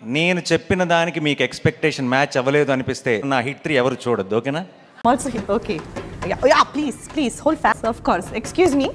నేను చెప్పిన దానికి మీకు ఎక్స్పెక్టేషన్ మ్యాచ్ అవ్వలేదు అనిపిస్తే నా హిట్ 3 ఎవరు చూడొద్దు, ఓకేనా? Also okay. Yeah, please hold fast. Of course. Excuse me.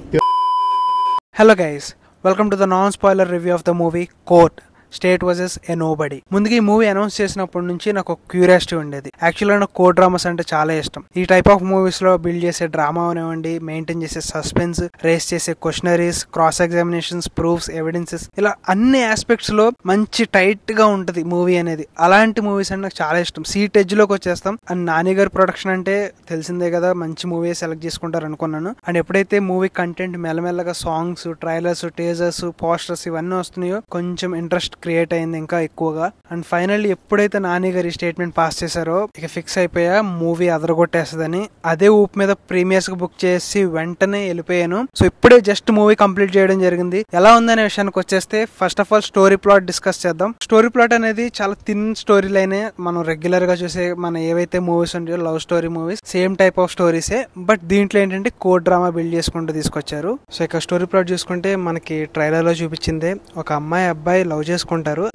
Hello guys, welcome to the non-spoiler review of the movie Court. State versus A nobody. ముందుగా ఈ మూవీ అనౌన్స్ చేసినప్పటి నుంచి నాకు ఒక క్యూరియాసిటీ ఉండేది. యాక్చువల్గా నాకు కోర్ట్ డ్రామాస్ అంటే చాలా ఇష్టం. ఈ టైప్ ఆఫ్ మూవీస్ లో బిల్డ్ చేసే డ్రామా అనివ్వండి, మెయింటైన్ చేసే సస్పెన్స్, రేస్ చేసే questionnaires, cross examinations, proofs, evidences, ఇలా అన్ని ఆస్పెక్ట్స్ లో మంచి టైట్ గా ఉంటది మూవీ అనేది. అలాంటి మూవీస్ అంటే నాకు చాలా ఇష్టం. సీట్ ఎడ్జ్ లోకి వచ్చేస్తాం. అండ్ నాని గారి ప్రొడక్షన్ అంటే తెలిసిందే కదా, మంచి మూవీ సెలెక్ట్ చేసుకుంటారు అనుకున్నాను. అండ్ ఎప్పుడైతే మూవీ కంటెంట్ మెల్లమెల్లగా సాంగ్స్, ట్రైలర్స్, టేజర్స్, పోస్టర్స్ ఇవన్నీ వస్తున్నాయో కొంచెం ఇంట్రెస్ట్ క్రియేట్ అయింది ఇంకా ఎక్కువగా. అండ్ ఫైనల్లీ ఎప్పుడైతే నాని గారి స్టేట్మెంట్ పాస్ చేశారో ఇక ఫిక్స్ అయిపోయా మూవీ అదరగొట్టేస్తుందని. అదే ఊపు మీద ప్రీమియర్స్ కు బుక్ చేసి వెంటనే వెళ్ళిపోయాను. సో ఇప్పుడే జస్ట్ మూవీ కంప్లీట్ చేయడం జరిగింది. ఎలా ఉందనే విషయానికి వచ్చేస్తే first of all story plot discuss చేద్దాం. స్టోరీ ప్లాట్ అనేది చాలా థిన్ స్టోరీ లైనే. మనం రెగ్యులర్ గా చూసే మన ఏవైతే మూవీస్ ఉంటాయో love story movies, same type of స్టోరీసే. బట్ దీంట్లో ఏంటంటే కోర్ట్ డ్రామా బిల్డ్ చేసుకుంటూ తీసుకొచ్చారు. సో ఇక స్టోరీ ప్లాట్ చూసుకుంటే మనకి ట్రైలర్ లో చూపించిందే, ఒక అమ్మాయి అబ్బాయి లవ్ చేసుకుంటారు.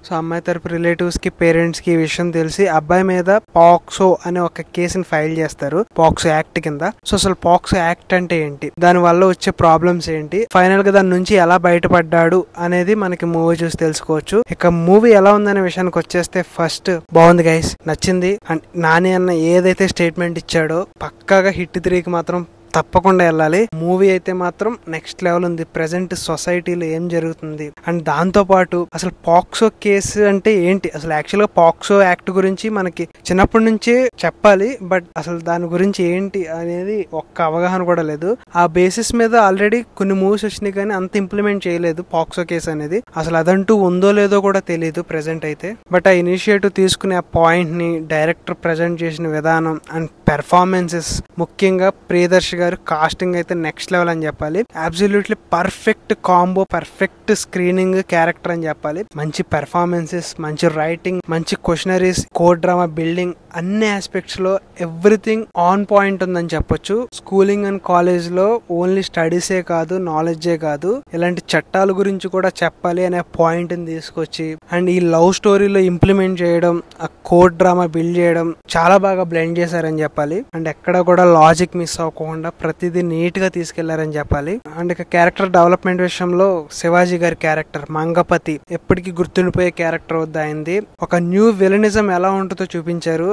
సో అమ్మాయి తరపు రిలేటివ్స్ కి, పేరెంట్స్ కి ఈ విషయం తెలిసి అబ్బాయి మీద పాక్సో అనే ఒక కేసుని ఫైల్ చేస్తారు, పాక్సో యాక్ట్ కింద. సో అసలు పాక్సో యాక్ట్ అంటే ఏంటి, దాని వల్ల వచ్చే ప్రాబ్లమ్స్ ఏంటి, ఫైనల్ గా దాని నుంచి ఎలా బయటపడ్డాడు అనేది మనకి మూవీ చూసి తెలుసుకోవచ్చు. ఇక మూవీ ఎలా ఉందనే విషయానికి వచ్చేస్తే ఫస్ట్ బాగుంది గైస్, నచ్చింది. అండ్ నాని అన్న ఏదైతే స్టేట్మెంట్ ఇచ్చాడో పక్కాగా హిట్ 3కి మాత్రం తప్పకుండా వెళ్ళాలి. మూవీ అయితే మాత్రం నెక్స్ట్ లెవెల్ ఉంది. ప్రెసెంట్ సొసైటీలో ఏం జరుగుతుంది అండ్ దాంతో పాటు అసలు పాక్సో కేసు అంటే ఏంటి, అసలు యాక్చువల్ గా పాక్సో యాక్ట్ గురించి మనకి చిన్నప్పటి నుంచే చెప్పాలి. బట్ అసలు దాని గురించి ఏంటి అనేది ఒక్క అవగాహన కూడా లేదు. ఆ బేసిస్ మీద ఆల్రెడీ కొన్ని మూవీస్ వచ్చినాయి కానీ అంత ఇంప్లిమెంట్ చేయలేదు పాక్సో కేసు అనేది. అసలు అదంటూ ఉందో లేదో కూడా తెలియదు ప్రెసెంట్ అయితే. బట్ ఆ ఇనిషియేటివ్ తీసుకునే ఆ పాయింట్ ని డైరెక్టర్ ప్రెజెంట్ చేసిన విధానం అండ్ పెర్ఫార్మెన్సెస్, ముఖ్యంగా ప్రియదర్శి గారు కాస్టింగ్ అయితే నెక్స్ట్ లెవెల్ అని చెప్పాలి. Absolutely perfect combo, perfect screening, character అని చెప్పాలి. మంచి పెర్ఫార్మెన్సెస్, మంచి రైటింగ్, మంచి క్వశ్చనరీస్, కోర్ట్ డ్రామా బిల్డింగ్, అన్ని ఆస్పెక్ట్స్ లో ఎవ్రీథింగ్ ఆన్ పాయింట్ ఉందని చెప్పొచ్చు. స్కూలింగ్ అండ్ కాలేజ్ లో ఓన్లీ స్టడీసే కాదు, నాలెడ్జే కాదు, ఇలాంటి చట్టాల గురించి కూడా చెప్పాలి అనే పాయింట్ ని తీసుకొచ్చి అండ్ ఈ లవ్ స్టోరీలో ఇంప్లిమెంట్ చేయడం, ఆ కోర్ట్ డ్రామా బిల్డ్ చేయడం చాలా బాగా బ్లెండ్ చేశారని చెప్పాలి. అండ్ ఎక్కడ కూడా లాజిక్ మిస్ అవ్వకుండా ప్రతిదీ నీట్ గా తీసుకెళ్లారని చెప్పాలి. అండ్ ఇక క్యారెక్టర్ డెవలప్మెంట్ విషయంలో శివాజీ గారి క్యారెక్టర్ మంగపతి ఎప్పటికీ గుర్తుండిపోయే క్యారెక్టర్ వద్ద అయింది. ఒక న్యూ విలనిజం ఎలా ఉంటుందో చూపించారు.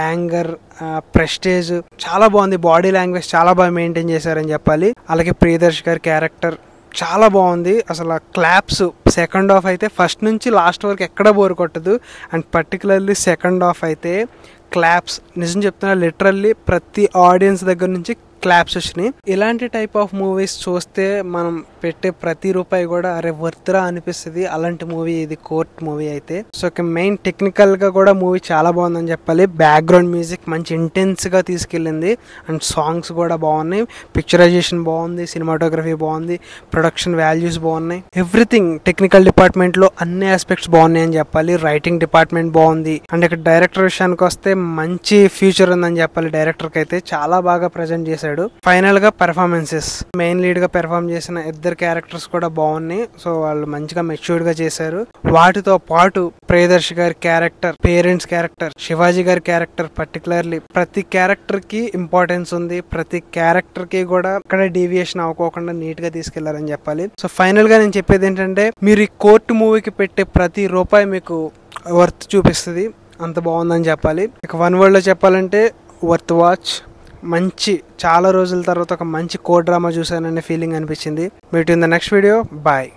యాంగర్, ప్రెస్టేజ్ చాలా బాగుంది. బాడీ లాంగ్వేజ్ చాలా బాగా మెయింటైన్ చేశారని చెప్పాలి. అలాగే ప్రియదర్శి గారి క్యారెక్టర్ చాలా బాగుంది. అసలు క్లాప్స్ సెకండ్ హాఫ్ అయితే ఫస్ట్ నుంచి లాస్ట్ వరకు ఎక్కడ బోర్ కొట్టదు. అండ్ పర్టికులర్లీ సెకండ్ హాఫ్ అయితే క్లాప్స్, నిజం చెప్తున్నా, లిటరల్లీ ప్రతి ఆడియన్స్ దగ్గర నుంచి క్లాప్స్ వచ్చినాయి. ఇలాంటి టైప్ ఆఫ్ మూవీస్ చూస్తే మనం పెట్టే ప్రతి రూపాయి కూడా అరే వర్త్రా అనిపిస్తుంది. అలాంటి మూవీ ఇది కోర్ట్ మూవీ అయితే. సో మెయిన్ టెక్నికల్ గా కూడా మూవీ చాలా బాగుందని చెప్పాలి. బ్యాక్గ్రౌండ్ మ్యూజిక్ మంచి ఇంటెన్స్ గా తీసుకెళ్ళింది. అండ్ సాంగ్స్ కూడా బాగున్నాయి, పిక్చరైజేషన్ బాగుంది, సినిమాటోగ్రఫీ బాగుంది, ప్రొడక్షన్ వాల్యూస్ బాగున్నాయి. ఎవ్రీథింగ్ టెక్నికల్ డిపార్ట్మెంట్ లో అన్ని ఆస్పెక్ట్స్ బాగున్నాయి అని చెప్పాలి. రైటింగ్ డిపార్ట్మెంట్ బాగుంది. అండ్ ఇక్కడ డైరెక్టర్ విషయానికి వస్తే మంచి ఫ్యూచర్ ఉందని చెప్పాలి. డైరెక్టర్ కి అయితే చాలా బాగా ప్రజెంట్ చేశాడు. ఫైనల్ గా పెర్ఫార్మెన్సెస్, మెయిన్ లీడ్ గా పెర్ఫార్మ్ చేసిన ఇద్దరు క్యారెక్టర్స్ కూడా బాగున్నాయి. సో వాళ్ళు మంచిగా మెచ్యూర్డ్ గా చేశారు. వాటితో పాటు ప్రియదర్శి గారి క్యారెక్టర్, పేరెంట్స్ క్యారెక్టర్, శివాజీ గారి క్యారెక్టర్, పర్టికులర్లీ ప్రతి క్యారెక్టర్ కి ఇంపార్టెన్స్ ఉంది. ప్రతి క్యారెక్టర్ కి కూడా అక్కడ డీవియేషన్ అవ్వకోకుండా నీట్ గా తీసుకెళ్లారని చెప్పాలి. సో ఫైనల్ గా నేను చెప్పేది ఏంటంటే మీరు ఈ కోర్టు మూవీకి పెట్టే ప్రతి రూపాయి మీకు వర్త్ చూపిస్తుంది. అంత బాగుందని చెప్పాలి. ఇక వన్ వర్డ్ లో చెప్పాలంటే వర్త్ వాచ్. మంచి చాలా రోజుల తర్వాత ఒక మంచి కోర్ట్ డ్రామా చూసాననే ఫీలింగ్ అనిపించింది. Meet in the next video. Bye.